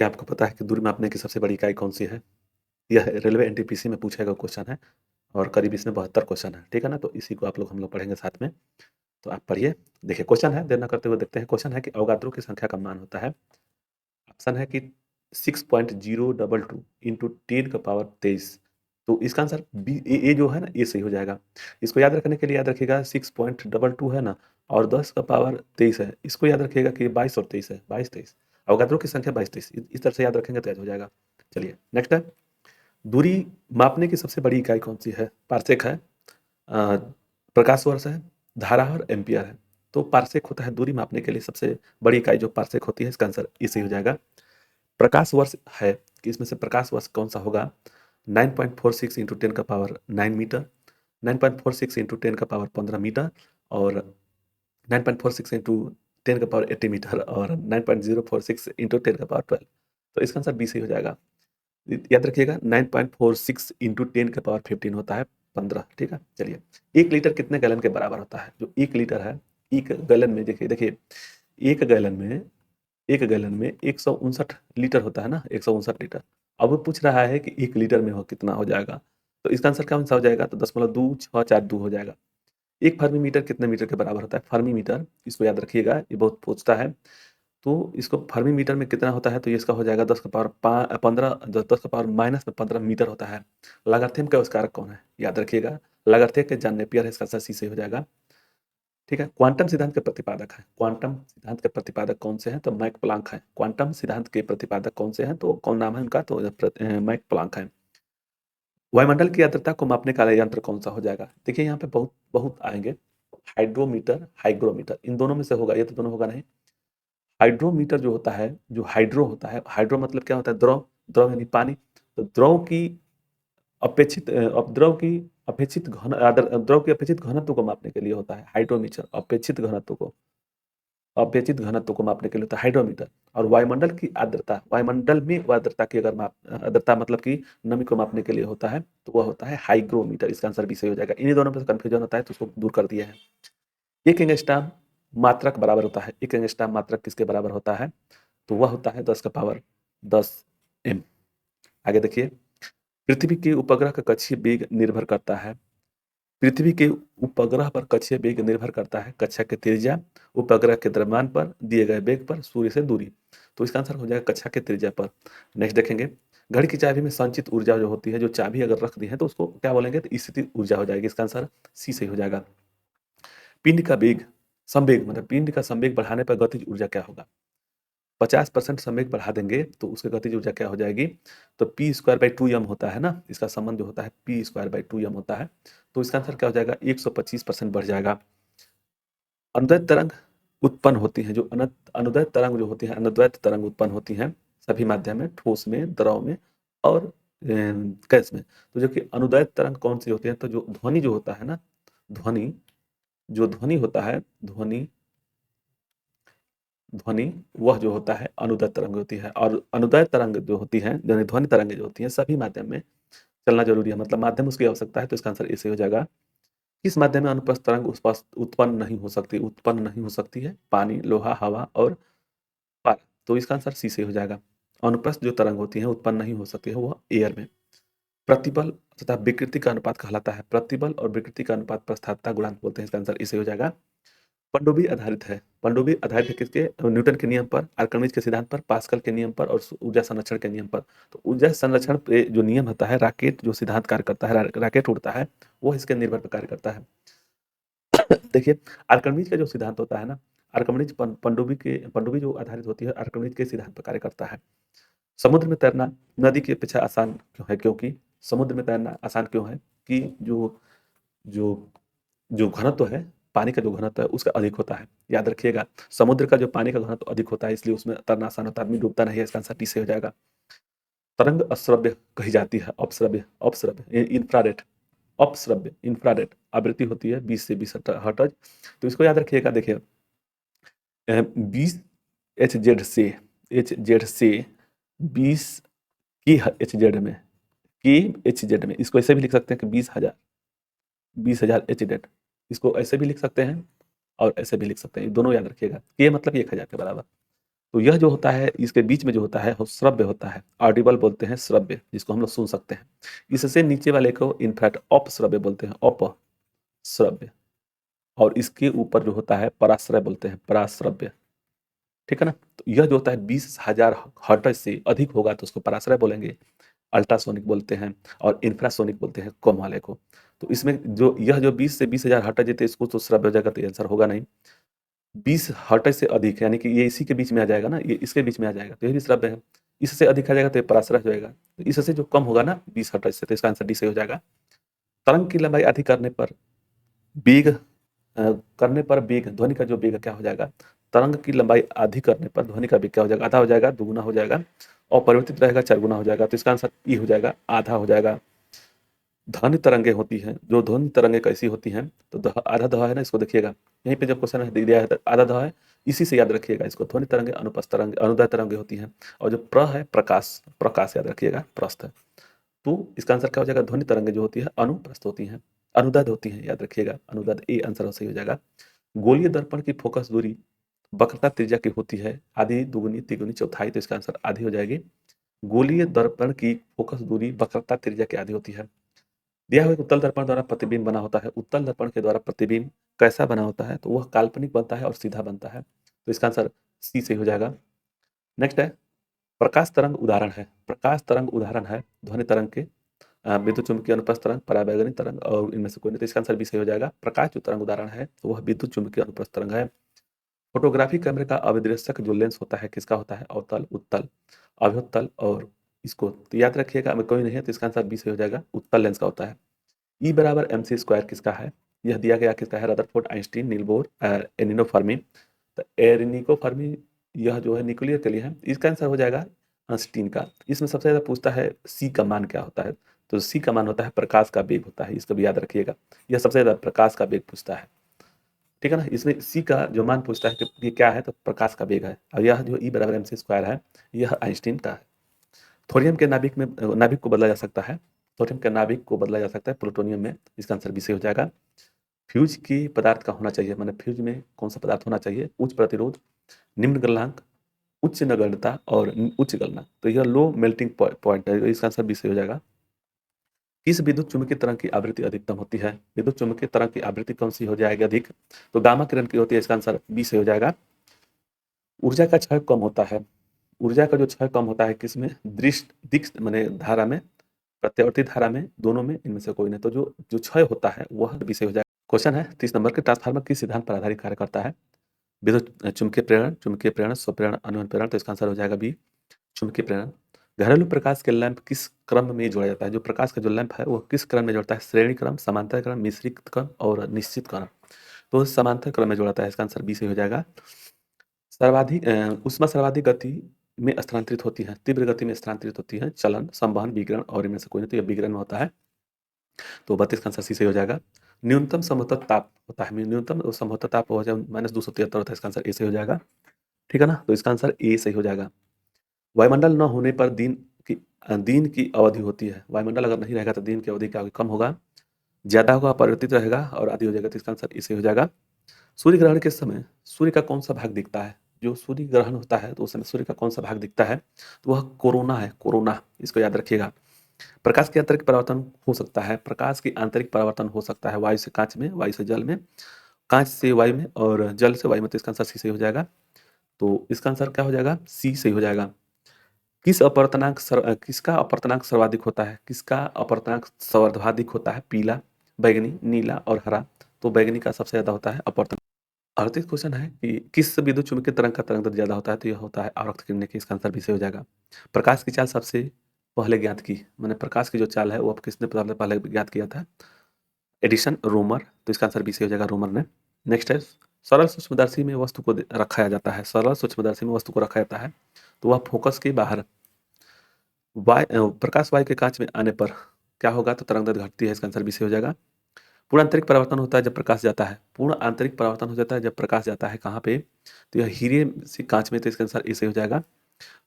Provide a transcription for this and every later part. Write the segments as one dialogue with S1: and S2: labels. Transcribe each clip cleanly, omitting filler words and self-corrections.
S1: क्या आपको पता है कि दूरी मापने की सबसे बड़ी इकाई कौन सी है? यह रेलवे एनटीपीसी में पूछा गया क्वेश्चन है और करीब इसमें 72 क्वेश्चन है, ठीक है ना? तो इसी को हम लोग पढ़ेंगे साथ में। तो आप पढ़िए। देखिए क्वेश्चन है, देर ना करते हुए देखते हैं। क्वेश्चन है कि अवोगाद्रो की संख्या का मान होता है। ऑप्शन है कि 6.022 इंटू 10 का पावर 23। तो इसका आंसर बी, ये जो है ना, ये सही हो जाएगा। इसको याद रखने के लिए याद रखिएगा 6.22 है ना, और 10 का पावर 23 है। इसको याद रखिएगा कि 22 और 23 है, 22-23। अवोगाद्रो की संख्या 22-23, इस तरह से याद रखेंगे तो याद हो जाएगा। चलिए नेक्स्ट है, दूरी मापने की सबसे बड़ी इकाई कौन सी है? पारसेक है, अ, प्रकाश वर्ष है, धारा और एम्पियर है। तो पारसेक होता है दूरी मापने के लिए सबसे बड़ी इकाई, जो पारसेक होती है। इसका आंसर इसी हो जाएगा। प्रकाश वर्ष है कि इसमें से प्रकाश वर्ष कौन सा होगा? 9.46 इंटू 10 का पावर 9 मीटर, 9.46 इंटू 10 का पावर 15 मीटर, और 9.46 इंटू 10 का पावर 80 मीटर, और 9.046 इंटू 10 का पावर 12। तो इसका आंसर बी सही हो जाएगा। याद रखिएगा 9.46 इंटू 10 का पावर 15 होता है 15, ठीक है। चलिए, 1 लीटर कितने गैलन के बराबर होता है? जो 1 लीटर है, 1 गैलन में, देखिए देखिए, 1 गैलन में 159 लीटर होता है ना, 159 लीटर। अब वो पूछ रहा है कि 1 लीटर में हो कितना हो जाएगा। तो इसका आंसर कौन सा हो जाएगा? तो 10.26442 हो जाएगा। 1 फर्मी मीटर कितने मीटर के बराबर होता है? फर्मी मीटर, इसको याद रखिएगा, ये बहुत पूछता है। तो इसको फर्मी मीटर में कितना होता है? तो ये इसका हो जाएगा 10 का पावर 15, 10 का पावर -15 मीटर होता है। लॉगरिथम का आविष्कारक कौन है? याद रखिएगा, लॉगरिथम के जॉन नेपियर है। इसका आंसर सी से हो जाएगा, ठीक है। क्वांटम सिद्धांत के प्रतिपादक है, क्वांटम सिद्धांत के प्रतिपादक कौन से हैं? तो मैक प्लांक है। क्वांटम सिद्धांत के प्रतिपादक कौन से हैं? तो कौन नाम है उनका? तो मैक प्लांक है। वायुमंडल की आर्द्रता को मापने का यंत्र कौन सा हो जाएगा? देखिए यहाँ पे बहुत बहुत आएंगे। हाइड्रोमीटर, हाइग्रोमीटर, इन दोनों में से होगा, ये तो दोनों होगा नहीं। हाइड्रोमीटर जो होता है, जो हाइड्रो होता है, हाइड्रो मतलब क्या होता है? द्रव, द्रव यानी पानी। तो द्रव की अपेक्षित घनत्व को मापने के लिए होता है हाइड्रोमीटर। अपेक्षित घनत्व को मापने के लिए होता है हाइड्रोमीटर। और वायुमंडल की आर्द्रता, वायुमंडल में आर्द्रता की अगर आर्द्रता मतलब कि नमी को मापने के लिए होता है, तो वह होता है हाइग्रोमीटर। इसका आंसर भी सही हो जाएगा। इन्हीं दोनों में कंफ्यूजन होता है, तो उसको दूर कर दिया है। एक एंगस्ट्रॉम मात्रक बराबर होता है, एक एंगस्ट्रॉम मात्रक किसके बराबर होता है? तो वह होता है 10 का पावर 10 m। आगे देखिए, पृथ्वी के उपग्रह का कक्षीय वेग निर्भर करता है। पृथ्वी के उपग्रह पर कक्षीय वेग निर्भर करता है कक्षा की त्रिज्या, उपग्रह के द्रव्यमान पर, दिए गए वेग पर, सूर्य से दूरी। तो इसका आंसर हो जाएगा कक्षा की त्रिज्या पर। नेक्स्ट देखेंगे, घड़ी की चाबी में संचित ऊर्जा जो होती है, जो चाबी अगर रख दी है तो उसको क्या बोलेंगे? तो स्थितिज ऊर्जा हो जाएगी। इसका आंसर सी सही हो जाएगा। पिंड का वेग, संवेग, मतलब पिंड का संवेग बढ़ाने पर गतिज ऊर्जा क्या होगा? 50% संवेग बढ़ा देंगे तो उसकी गतिज ऊर्जा क्या हो जाएगी? तो p²/2m होता है ना, इसका संबंध जो होता है p²/2m होता है। तो इसका आंसर क्या हो जाएगा? 125% बढ़ जाएगा। अनुदैर्ध्य तरंग उत्पन्न होती हैं, जो अनुदैर्ध्य तरंग जो होती है, अनुदैर्ध्य तरंग उत्पन्न होती हैं सभी माध्यम में, ठोस में, द्रव में और गैस में। तो जो कि अनुदैर्ध्य तरंग कौन सी होती है? तो जो ध्वनि जो होता है ना, ध्वनि, जो ध्वनि होता है, ध्वनि, ध्वनि, वह जो होता है अनुदैर्ध्य तरंग होती है। और अनुदैर्ध्य तरंग जो होती है, यानी ध्वनि तरंग जो होती है, सभी माध्यम में चलना जरूरी है, मतलब माध्यम उसकी आवश्यकता है। तो इसका आंसर ऐसे हो जाएगा। किस माध्यम में अनुप्रस्थ तरंग उत्पन्न नहीं हो सकती? उत्पन्न नहीं हो सकती है? पानी, लोहा, हवा और पारा। तो इसका आंसर सी से हो जाएगा। अनुप्रस्थ जो तरंग होती है उत्पन्न नहीं हो सकती है, वह एयर में। प्रतिबल तथा विकृति का अनुपात कहलाता है। प्रतिबल और विकृति का अनुपात प्रस्थापकता गुणांक बोलते हैं। इसका आंसर इसे हो जाएगा। पनडुब्बी आधारित है, पनडुब्बी आधारित है किसके? न्यूटन के नियम पर, आर्किमिडीज के सिद्धांत पर, पास्कल के नियम पर और ऊर्जा संरक्षण के नियम पर। तो ऊर्जा संरक्षण पे जो नियम होता है, रॉकेट जो सिद्धांत कार्य करता है, रॉकेट उड़ता है, वो इसके निर्भर पर कार्य करता है। देखिए, आर्किमिडीज का जो सिद्धांत होता है ना, आर्किमिडीज पनडुब्बी जो आधारित होती है, आर्किमिडीज के सिद्धांत पर कार्य करता है। समुद्र में तैरना नदी की अपेक्षा आसान क्यों है? क्योंकि समुद्र में तैरना आसान क्यों है? कि जो जो घनत्व है, पानी का जो घनत्व है उसका अधिक होता है। याद रखिएगा, समुद्र का जो पानी का घनत्व अधिक होता है, इसलिए उसमें तैरना आसान होता है, आदमी डूबता नहीं है। इसका आंसर टी से हो जाएगा। तरंग अश्रव्य कही जाती है, अपश्रव्य, अपश्रव्य, इंफ्रारेड, अपश्रव्य, इंफ्रारेड आवृत्ति होती है 20 से 20 हर्ट्ज। तो इसको याद रखिएगा। देखिए, 20 एच जेड से 20 की एच जेड में इसको ऐसे भी लिख सकते हैं कि 20,000 एच जेड। इसको ऐसे भी लिख सकते हैं और ऐसे भी लिख सकते हैं, दोनों याद रखिएगा। के मतलब 1000 के बराबर। तो यह जो होता है इसके बीच में जो होता है वो श्रव्य होता है, ऑडिबल बोलते हैं श्रव्य, जिसको हम लोग सुन सकते हैं। इससे नीचे वाले को इनफैक्ट अपश्रव्य बोलते हैं, अपश्रव्य। और इसके ऊपर जो होता है पराश्रय बोलते हैं, पराश्रव्य। ठीक है ना? तो यह जो होता है 20,000 हर्ट्ज से अधिक होगा तो उसको पराश्रय बोलेंगे, अल्ट्रासोनिक बोलते हैं, और इंफ्रासोनिक बोलते हैं कम वाले को। तो इसमें जो यह जो 20 से 20,000 हर्ट्ज है इसको तो श्रव्य हो जाएगा, तो आंसर होगा नहीं। 20 हर्ट्ज से अधिक यानी कि ये इसी के बीच में आ जाएगा ना, ये इसके बीच में आ जाएगा, तो ये भी श्रव्य है। इससे अधिक आ जाएगा तो ये पराश्रय हो जाएगा। तो इससे जो कम होगा ना 20 हर्ट्ज से, तो इसका आंसर डी से हो जाएगा। तरंग की लंबाई अधिक करने पर वेग वेग, ध्वनि का जो वेग क्या हो जाएगा, तरंग की लंबाई आधी करने पर ध्वनि का वेग क्या हो जाएगा, आधा हो जाएगा, दुगुना हो जाएगा, और परिवर्तित रहेगा, चरगुना हो जाएगा। तो इसका आंसर ई हो जाएगा, आधा हो जाएगा। ध्वनि तरंगे होती हैं, जो ध्वनि तरंगे कैसी होती हैं, तो आधा दहा है ना, इसको देखिएगा यहीं पे जब क्वेश्चन है दिया है आधा दहा है, इसी से याद रखिएगा इसको। ध्वनि तरंगे अनुपस्थ तरंगे अनुदैर्घ्य तरंगे होती हैं, और जो प्र है प्रकाश, प्रकाश याद रखिएगा, प्रस्थ है। तो इसका आंसर क्या हो जाएगा, ध्वनि तरंगे जो होती है अनुप्रस्थ होती हैं, अनुदैर्घ्य होती हैं, याद रखिएगा, अनुदैर्घ्य, ए आंसर सही हो जाएगा। गोलीय दर्पण की फोकस दूरी वक्रता त्रिज्या की होती है आधी, दुगुनी, तिगुनी, चौथाई, तो इसका आंसर आधी हो जाएगी। गोलीय दर्पण की फोकस दूरी वक्रता त्रिज्या की आधी होती है। दिया हुआ उत्तल दर्पण द्वारा प्रतिबिंब बना होता है, उत्तल दर्पण के द्वारा प्रतिबिंब कैसा बना होता है, तो वह काल्पनिक बनता है और सीधा बनता है, तो इसका आंसर सी से हो जाएगा। नेक्स्ट है प्रकाश तरंग उदाहरण है, प्रकाश तरंग उदाहरण है ध्वनि तरंग के विद्युत चुम्बकीय अनुप्रस्थ तरंग, पराबैंगनी तरंग, और इनमें से कोई नहीं, तो इसका आंसर बी सही हो जाएगा। प्रकाश जो तरंग उदाहरण है तो वह विद्युत चुम्बकीय अनुप्रस्थ तरंग है। फोटोग्राफी कैमरे का अभिदृश्यक जो लेंस होता है किसका होता है, अवतल, उत्तल, अभ्युत्तल, और इसको तो याद रखिएगा, अगर कोई नहीं है तो इसका आंसर बी सही हो जाएगा, उत्तल लेंस का होता है। ई बराबर एम सी स्क्वायर किसका है, यह दिया गया किसका है, रदरफोर्ड, आइंस्टीन, नील बोर, एनिनो फर्मी। तो एरिनिको फर्मी यह जो है न्यूक्लियर के लिए है, इसका आंसर हो जाएगा आइंस्टीन का। इसमें सबसे ज़्यादा पूछता है सी का मान क्या होता है, तो सी का मान होता है प्रकाश का वेग होता है, इसको भी याद रखिएगा, यह सबसे ज़्यादा प्रकाश का वेग पूछता है। ठीक है ना, इसमें सी का जो मान पूछता है कि ये क्या है, तो प्रकाश का वेग है, और यह जो ई बराबर एम सी स्क्वायर है यह आइंस्टीन का है। थोरियम के नाभिक में नाभिक को बदला जा सकता है, थोरियम के नाभिक को बदला जा सकता है प्लूटोनियम में, इसका आंसर बी से हो जाएगा। फ्यूज की पदार्थ का होना चाहिए, मैंने फ्यूज में कौन सा पदार्थ होना चाहिए, उच्च प्रतिरोध, निम्न गलनांक, उच्च नगण्यता और उच्च गलनांक, तो यह लो मेल्टिंग पॉइंट है, इसका आंसर बी से हो जाएगा। किस विद्युत चुम्बकीय तरंग की आवृत्ति अधिकतम होती है, विद्युत चुम्बकीय तरंग की आवृत्ति कौन सी हो जाएगी अधिक, तो गामा किरण की होती है, इसका आंसर बी से हो जाएगा। ऊर्जा का क्षय कम होता है, ऊर्जा का जो क्षय कम होता है किसमें, दृष्ट दिक्स माने धारा में, प्रत्यावर्ती धारा में, दोनों में, इनमें से कोई नहीं, तो जो जो क्षय होता है वह बी से हो जाएगा। क्वेश्चन है 30 नंबर के, ट्रांसफार्मर किस सिद्धांत पर आधारित कार्य करता है, विद्युत चुम्बकीय प्रेरण, स्वप्रेरण, अनुवन प्रेरण, तो इसका आंसर हो जाएगा बी, चुम्बकीय प्रेरण। घरेलू प्रकाश के लैंप किस क्रम में जोड़ा जाता है, जो प्रकाश का जो लैंप है वो किस क्रम में जोड़ता है, श्रेणी क्रम, समांतर क्रम, मिश्रित क्रम और निश्चित क्रम, तो समांतर क्रम में जोड़ता है, इसका आंसर बी से हो जाएगा। सर्वाधिक ऊष्मा सर्वाधिक गति में स्थानांतरित होती है, तीव्र गति में स्थानांतरित होती है, चलन, संवहन, विकिरण, और इनमें से कोई नहीं, तो यह विकिरण में होता है, तो 32 का आंसर सी से हो जाएगा। न्यूनतम संभवतः ताप होता है, न्यूनतम संभवतः ताप हो जाए -273 होता है, इसका आंसर ए से हो जाएगा। ठीक है ना, तो इसका आंसर ए सही हो जाएगा। वायुमंडल न होने पर दिन की अवधि होती है, वायुमंडल अगर नहीं रहेगा तो दिन की अवधि क्या होगी, कम होगा, ज्यादा होगा, अपरिवर्तित रहेगा, और आदि हो जाएगा, तो इसका आंसर ए से हो जाएगा। सूर्य ग्रहण के समय सूर्य का कौन सा भाग दिखता है, जो सूर्य ग्रहण होता है तो उस समय सूर्य का कौन सा भाग दिखता है, तो वह कोरोना है, कोरोना, इसको याद रखिएगा। प्रकाश के आंतरिक परावर्तन हो सकता है, प्रकाश की आंतरिक परावर्तन हो सकता है वायु से कांच में, वायु से जल में, कांच से वायु में, और जल से वायु में, तो इसका आंसर सी से हो जाएगा। तो इसका आंसर क्या हो जाएगा, सी से हो जाएगा। किसका अपवर्तनांक सर्वाधिक होता है, किसका अपवर्तनांक सर्वाधिक होता है, पीला, बैगनी, नीला और हरा, तो बैगनी का सबसे ज्यादा होता है अपवर्तन। 38 क्वेश्चन है कि किस विद्युत चुम्बकीय तरंग का तरंग दैर्ध्य ज्यादा होता है, तो यह होता है आवर्त किरणें की, इसका आंसर भी सही हो जाएगा। प्रकाश की चाल सबसे पहले ज्ञात की, मैंने प्रकाश की जो चाल है वो किसने पहले ज्ञात किया था, एडिशन, रोमर, तो इसका आंसर बी सही हो जाएगा, रोमर ने। नेक्स्ट है सरल सूक्ष्मदर्शी में वस्तु को रखा जाता है, सरल सूक्ष्मदर्शी में वस्तु को रखा जाता है तो वह फोकस के बाहर प्रकाश वायु के कांच में आने पर क्या होगा, तो तरंग दैर्ध्य घटती है, इसका आंसर बी से हो जाएगा। पूर्ण आंतरिक परावर्तन होता है जब प्रकाश जाता है, पूर्ण आंतरिक परावर्तन हो जाता है जब प्रकाश जाता है कहाँ पे, तो यह हीरे से कांच में, तो इसका आंसर ए से हो जाएगा।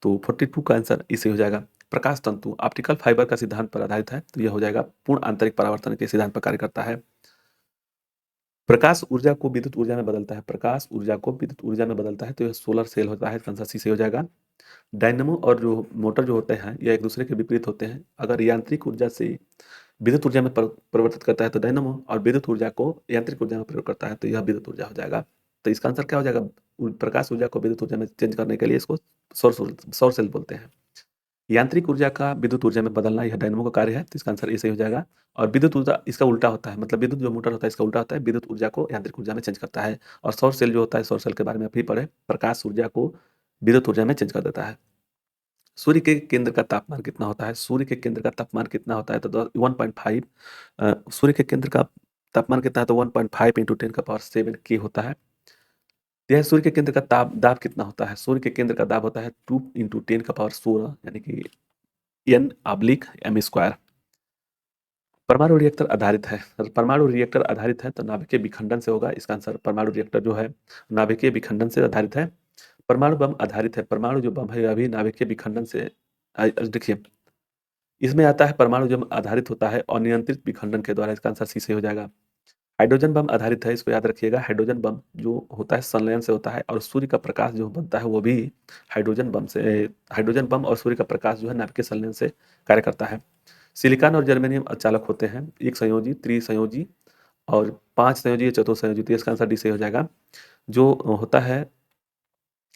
S1: तो 42 का आंसर ए से हो जाएगा। प्रकाश तंतु ऑप्टिकल फाइबर का सिद्धांत पर आधारित है, तो यह हो जाएगा पूर्ण आंतरिक परावर्तन के सिद्धांत पर कार्य करता है। प्रकाश ऊर्जा को विद्युत ऊर्जा में बदलता है, प्रकाश ऊर्जा को विद्युत ऊर्जा में बदलता है, तो यह सोलर सेल होता है, इसका आंसर सी से हो जाएगा। डायनेमो और जो मोटर जो होते हैं यह एक दूसरे के विपरीत होते हैं। अगर यांत्रिक ऊर्जा से विद्युत ऊर्जा में परिवर्तित करता है तो डायनेमो, और विद्युत ऊर्जा को यांत्रिक ऊर्जा में प्रयोग करता है तो यह विद्युत ऊर्जा हो जाएगा। तो इसका आंसर क्या हो जाएगा? प्रकाश ऊर्जा को विद्युत ऊर्जा में चेंज करने के लिए इसको सौर सेल बोलते हैं। यांत्रिक ऊर्जा का विद्युत ऊर्जा में बदलना यह डायनेमो का कार्य है, तो इसका आंसर ए सही हो जाएगा। और विद्युत ऊर्जा इसका उल्टा होता है, मतलब विद्युत जो मोटर होता है इसका उल्टा होता है, विद्युत ऊर्जा को यांत्रिक ऊर्जा में चेंज करता है। और सौर सेल जो होता है, सौर सेल के बारे में अभी पढ़े, प्रकाश ऊर्जा को विद्युत ऊर्जा में चेंज कर देता है। सूर्य के केंद्र का तापमान कितना होता है? सूर्य के केंद्र का तापमान कितना होता है? तो 1.5 सूर्य के केंद्र का तापमान कितना है? तो 1.5 × 10⁷ के होता है। यह सूर्य के केंद्र का दाब कितना होता है? सूर्य के केंद्र का दाब होता है 2 × 10⁻16 यानी कि N/m²। परमाणु रिएक्टर आधारित है, परमाणु रिएक्टर आधारित है तो नाभिकीय विखंडन से होगा। इसका आंसर परमाणु रिएक्टर जो है नाभिकीय विखंडन से आधारित है। परमाणु बम आधारित है, परमाणु जो बम है अभी नाभिकीय विखंडन से देखिए इसमें आता है परमाणु जो आधारित होता है अनियंत्रित विखंडन के द्वारा। इसका आंसर सी से हो जाएगा। हाइड्रोजन बम आधारित है, इसको याद रखिएगा। हाइड्रोजन बम जो होता है संलयन से होता है, और सूर्य का प्रकाश जो बनता है वो भी हाइड्रोजन बम से। हाइड्रोजन बम और सूर्य का प्रकाश जो है नाभिकीय संलयन से कार्य करता है। सिलिकॉन और जर्मेनियम चालक होते हैं, एक संयोजी, त्रिसंयोजी और 5 संयोजी या चतुर्संयोजी। तो इसका आंसर डी से हो जाएगा। जो होता है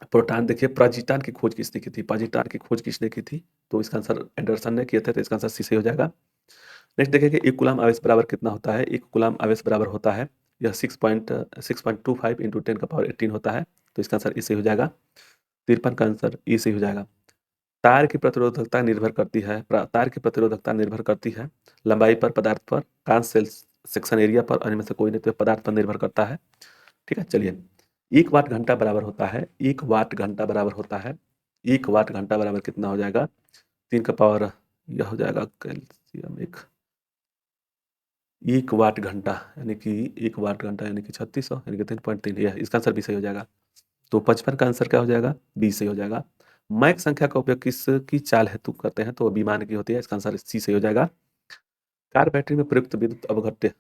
S1: प्रोटॉन, देखिए प्राजीटान की खोज किसने की थी? प्राजीटान की खोज किसने की थी? तो इसका आंसर एंडरसन ने किए थे, तो इसका आंसर सी से हो जाएगा। नेक्स्ट देखिए कि 1 कूलम आवेश बराबर कितना होता है? 1 कूलम आवेश बराबर होता है यह 6.25 × 10⁻18 होता है, तो इसका आंसर इसे हो जाएगा। 53 का आंसर ई से हो जाएगा। तार की प्रतिरोधकता निर्भर करती है, तार की प्रतिरोधकता निर्भर करती है लंबाई पर, पदार्थ पर, ट्रांस सेक्शन एरिया पर, और इनमें से कोई नहीं, तो पदार्थ पर निर्भर करता है। ठीक है, चलिए 1 वाट घंटा बराबर होता है, 1 वाट घंटा बराबर होता है, 1 वाट घंटा बराबर कितना हो जाएगा? 3 का पावर यह हो जाएगा कैल्शियम 1 वाट घंटा यानी कि 1 वाट घंटा यानी कि 3600 यानी कि 3.3, यह इसका आंसर बी सही हो जाएगा। तो 55 का आंसर क्या हो जाएगा? बी सही हो जाएगा। मैक संख्या का उपयोग किसकी चाल हेतु करते हैं? तो विमान की होती है, इसका आंसर सी सही हो जाएगा। कार बैटरी में प्रयुक्त विद्युत अवघट्य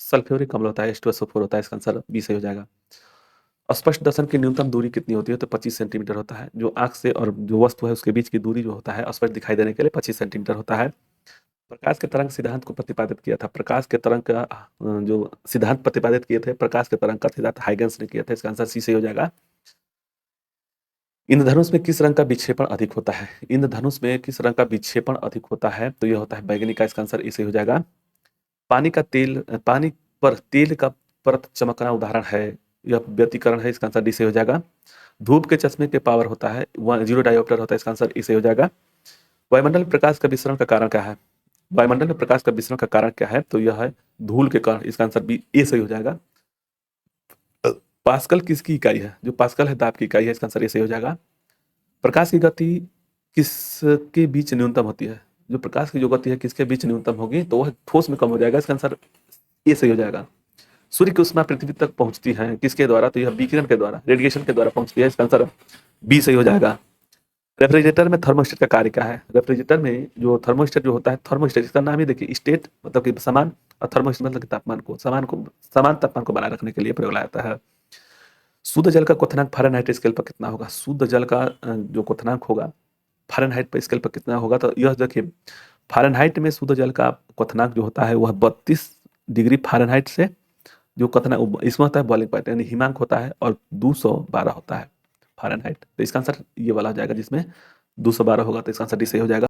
S1: सल्फ्यूरिक अम्ल होता है, H2SO4 होता है, इसका आंसर बी सही हो जाएगा। स्पष्ट दर्शन की न्यूनतम दूरी कितनी होती है? तो 25 सेंटीमीटर होता है। जो आंख से और जो वस्तु है उसके बीच की दूरी जो होता है स्पष्ट दिखाई देने के लिए 25 सेंटीमीटर होता है। प्रकाश के तरंग सिद्धांत को प्रतिपादित किया था, प्रकाश के तरंग का जो सिद्धांत प्रतिपादित किए थे, प्रकाश के तरंग का सिद्धांत हाइगेंस ने किया था, इसका आंसर सी से हो जाएगा। इंद्रधनुष में किस रंग का विक्षेपण अधिक होता है? इंद्रधनुष में किस रंग का विक्षेपण अधिक होता है? तो यह होता है बैगनी का, इसका आंसर इसे हो जाएगा। पानी पर तेल का परत चमकना उदाहरण है, यह व्यतिकरण है, इसका आंसर डी से हो जाएगा। धूप के चश्मे के पावर होता है 0 डायोप्टर होता है, इसका आंसर इसे हो जाएगा। वायुमंडल में प्रकाश का विसरण का कारण क्या है? वायुमंडल में प्रकाश का विसरण का कारण क्या है? तो यह है धूल के कारण, इसका आंसर बी ए सही हो जाएगा। पास्कल किसकी इकाई है? जो पास्कल है दाब की इकाई है, इसका आंसर ए सही हो जाएगा। प्रकाश की गति किसके बीच न्यूनतम होती है? जो प्रकाश की जो गति है किसके बीच न्यूनतम होगी? तो वह ठोस में कम हो जाएगा, इसका आंसर ए सही हो जाएगा। सूर्य की उष्मा पृथ्वी तक पहुंचती है किसके द्वारा? तो यह विकिरण के द्वारा, रेडिएशन के द्वारा पहुंचती है, इसका आंसर बी सही हो जाएगा। रेफ्रिजरेटर में थर्मोस्टेट का कार्य क्या है? रेफ्रिजरेटर में जो थर्मोस्टेट जो होता है, थर्मोस्टेट इसका नाम ही देखिए, स्टेट मतलब कि सामान, और थर्मोस्टेट मतलब कि तापमान को समान तापमान को बनाए रखने के लिए प्रयोग लाया जाता है। शुद्ध जल का क्वथनांक फ़ारेनहाइट स्केल पर कितना होगा? शुद्ध जल का जो क्वथनांक होगा फ़ारेनहाइट पर स्केल पर कितना होगा? तो यह देखिए फ़ारेनहाइट में शुद्ध जल का क्वथनांक जो होता है वह 32 डिग्री फ़ारेनहाइट से जो क्वथनांक इसमें होता है बॉइलिंग पॉइंट यानी हिमांक होता है, और 212 होता है फ़ारेनहाइट। तो इसका आंसर ये वाला हो जाएगा जिसमें 212 होगा, तो इसका आंसर डी सही हो जाएगा।